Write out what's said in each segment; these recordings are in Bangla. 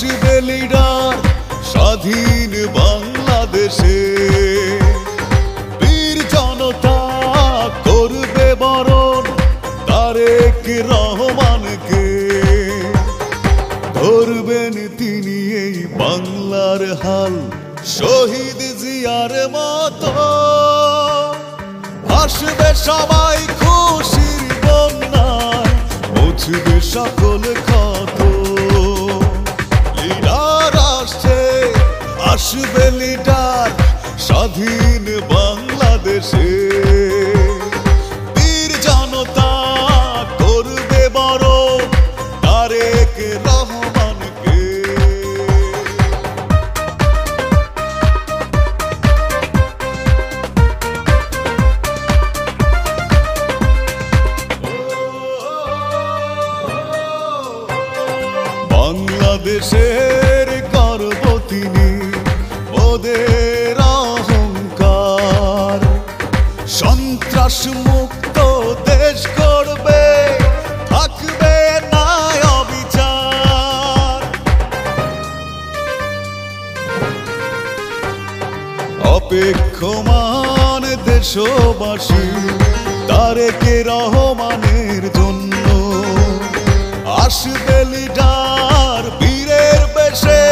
আসবে লিডার স্বাধীন বাংলাদেশে, বীর জনতা করবে বরণ তারেক রহমানকে। ধরবেন তিনি এই বাংলার হাল শহীদ জিয়ার মতো, আসবে সবাই খুশির বন্যায়, মুছবে সকল ক্ষত। লিডার আসছে, আসবে লিডার স্বাধীন বাংলাদেশে, বীর জনতা করবে বরণ তারেক রহমানকে। বাংলাদেশের গর্ব তিনি, ওদের অহংকার, সন্ত্রাস মুক্ত দেশ করবে, থাকবে না অবিচার। অপেক্ষমান দেশবাসী তারেক রহমানের জন্য, আসবে লিডার বীরের বেশে,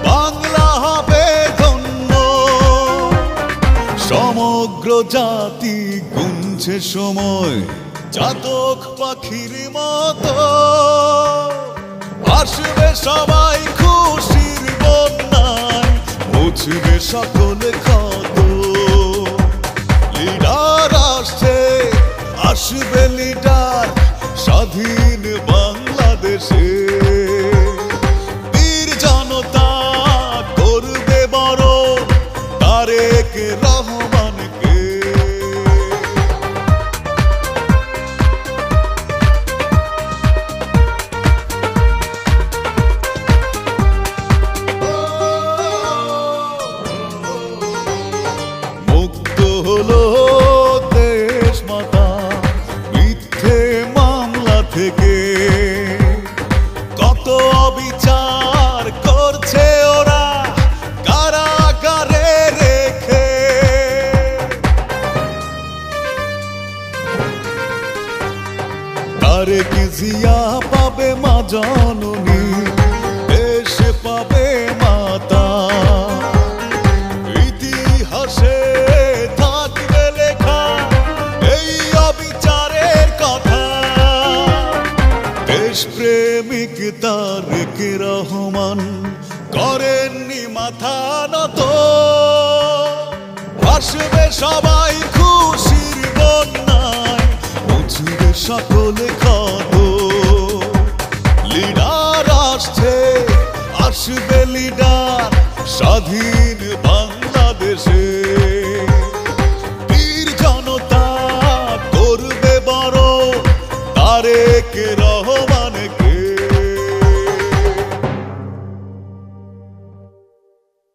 বাংলা হবে ধন্য। সমগ্র জাতি গুনছে সময় চাতক পাখির মতো, আসবে সবাই খুশির বন্যায়, মুছবে সকল ক্ষত। লিডার আসছে, আসবে লিডার স্বাধীন বাংলাদেশে, বীর জনতা করবে বরণ তারেক রহমানকে। মুক্ত হলো দেশ মাতা মিথ্যে মামলা থেকে, কত অবিচার করছে ওরা কারাগারে রেখে। তারেক জিয়া পাবে মা জননী, দেশ পাবে মাতা, ইতিহাসে থাকবে লেখা এই অবিচারের কথা। দেশপ্রেমিক তারেক রহমান করেননি মাথা নত, আসবে সবাই খুশির বন্যায়, মুছবে সকল ক্ষত। লিডার আসছে, আসবে লিডার স্বাধীন